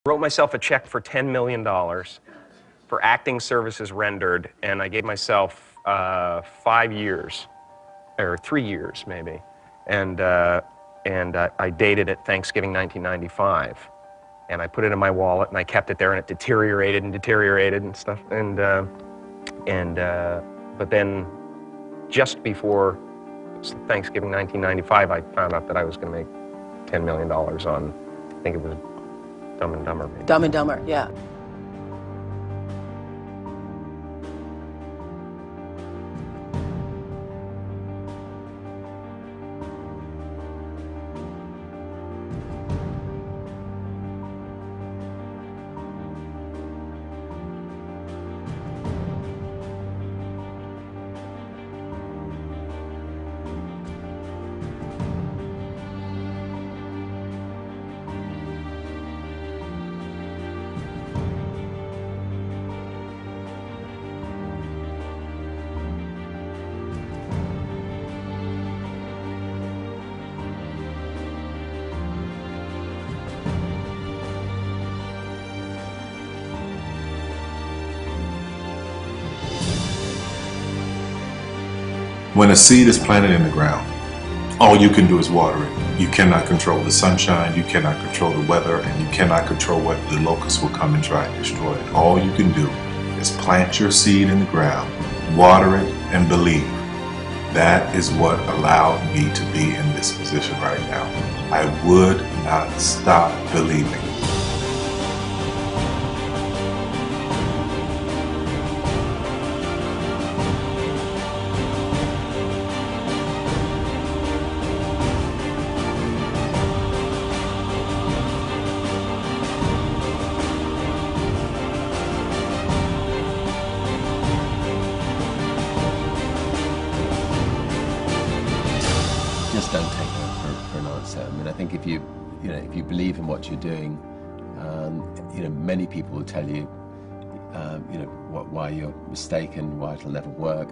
Wrote myself a check for $10 million for acting services rendered, and I gave myself 5 years, or 3 years maybe, and I dated it Thanksgiving 1995, and I put it in my wallet and I kept it there, and it deteriorated and stuff, but then just before Thanksgiving 1995, I found out that I was going to make $10 million on, I think it was Dumb and Dumber. Maybe. Dumb and Dumber, yeah. When a seed is planted in the ground, all you can do is water it. You cannot control the sunshine, you cannot control the weather, and you cannot control whether the locusts will come and try and destroy it. All you can do is plant your seed in the ground, water it, and believe. That is what allowed me to be in this position right now. I would not stop believing. Just don't take no for an answer. I mean, I think if you believe in what you're doing, many people will tell you, why you're mistaken, why it'll never work.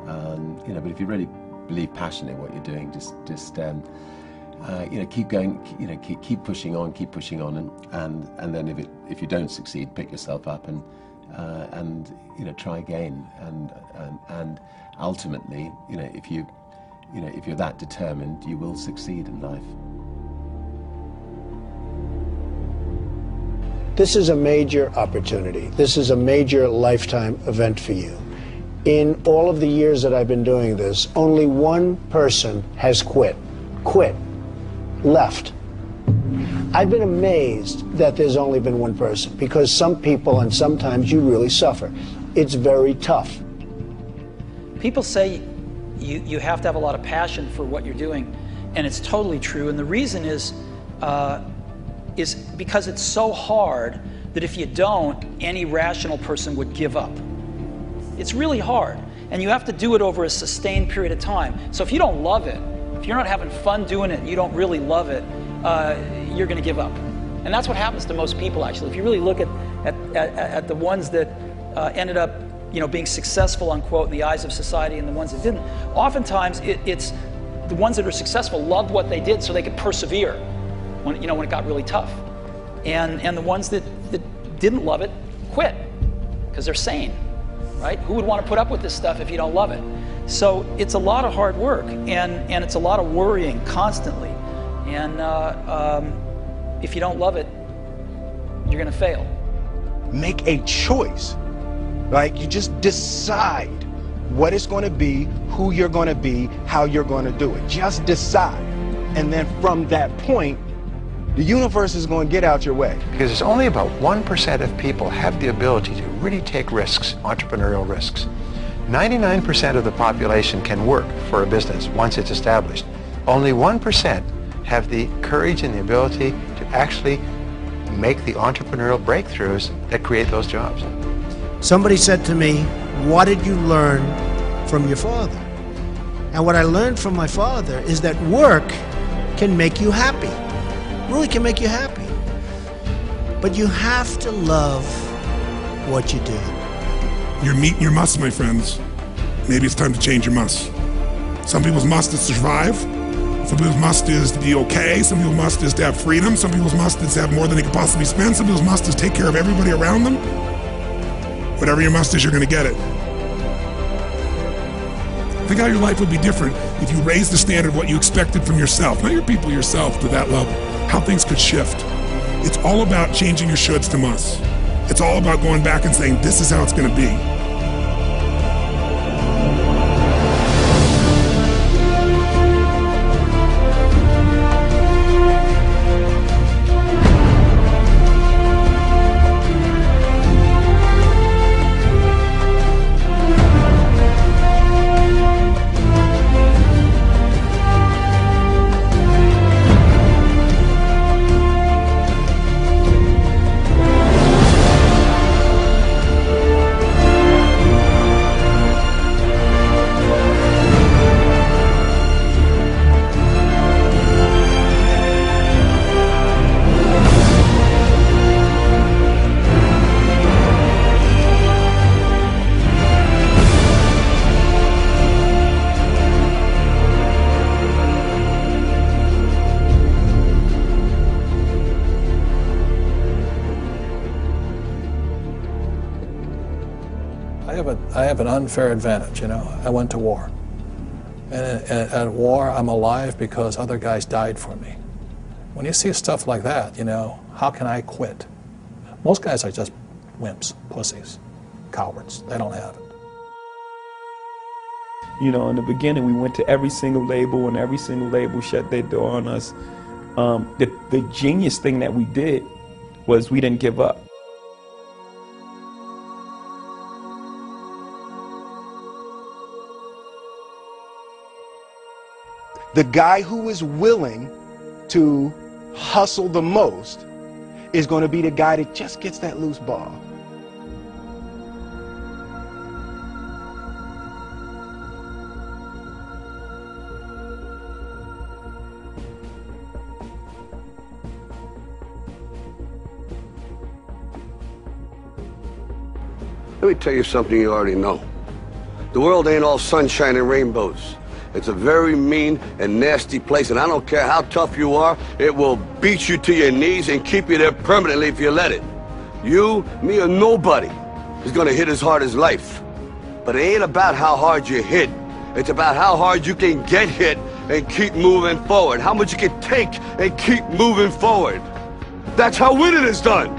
But if you really believe passionately in what you're doing, just keep going, keep pushing on, and then if you don't succeed, pick yourself up and try again, and ultimately, if you're that determined, you will succeed in life. This is a major opportunity. This is a major lifetime event for you. In all of the years that I've been doing this, only one person has quit, left. I've been amazed that there's only been one person, because some people, and sometimes you really suffer. It's very tough. People say you have to have a lot of passion for what you're doing, and it's totally true. And the reason is because it's so hard that if you don't, any rational person would give up. It's really hard, and you have to do it over a sustained period of time. So if you don't love it, if you're not having fun doing it, and you don't really love it, you're going to give up. And that's what happens to most people, actually. If you really look at the ones that ended up being successful, unquote, in the eyes of society, and the ones that didn't, oftentimes it's the ones that are successful loved what they did so they could persevere when it got really tough. And the ones that didn't love it quit because they're sane, right? Who would want to put up with this stuff if you don't love it? So it's a lot of hard work, and it's a lot of worrying constantly. And if you don't love it, you're going to fail. Make a choice. Like, you just decide what it's going to be, who you're going to be, how you're going to do it. Just decide. And then from that point, the universe is going to get out your way. Because it's only about 1% of people have the ability to really take risks, entrepreneurial risks. 99% of the population can work for a business once it's established. Only 1% have the courage and the ability to actually make the entrepreneurial breakthroughs that create those jobs. Somebody said to me, what did you learn from your father? And what I learned from my father is that work can make you happy. Really can make you happy. But you have to love what you do. You're meeting your must, my friends. Maybe it's time to change your must. Some people's must is survive. Some people's must is to be okay. Some people's must is to have freedom. Some people's must is to have more than they could possibly spend. Some people's must is take care of everybody around them. Whatever your must is, you're going to get it. Think how your life would be different if you raised the standard of what you expected from yourself, not your people, yourself, to that level. How things could shift. It's all about changing your shoulds to musts. It's all about going back and saying, this is how it's going to be. I have an unfair advantage, you know. I went to war. And at war, I'm alive because other guys died for me. When you see stuff like that, you know, how can I quit? Most guys are just wimps, pussies, cowards. They don't have it. You know, in the beginning, we went to every single label, and every single label shut their door on us. The genius thing that we did was we didn't give up. The guy who is willing to hustle the most is going to be the guy that just gets that loose ball. Let me tell you something you already know. The world ain't all sunshine and rainbows. It's a very mean and nasty place, and I don't care how tough you are, it will beat you to your knees and keep you there permanently if you let it. You, me, or nobody is gonna hit as hard as life. But it ain't about how hard you hit. It's about how hard you can get hit and keep moving forward. How much you can take and keep moving forward. That's how winning is done.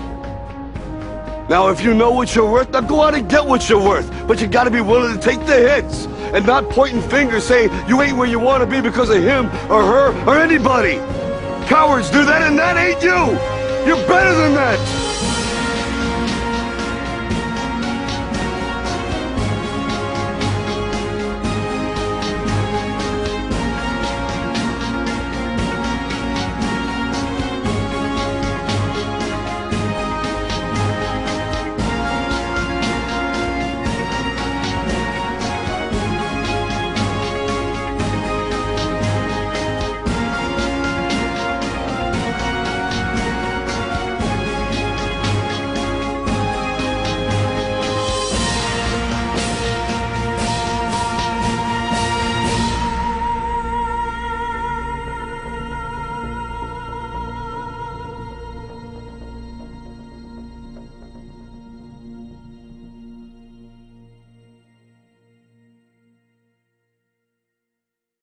Now, if you know what you're worth, now go out and get what you're worth. But you gotta be willing to take the hits and not pointing fingers saying you ain't where you want to be because of him or her or anybody. Cowards do that, and that ain't you. You're better than that.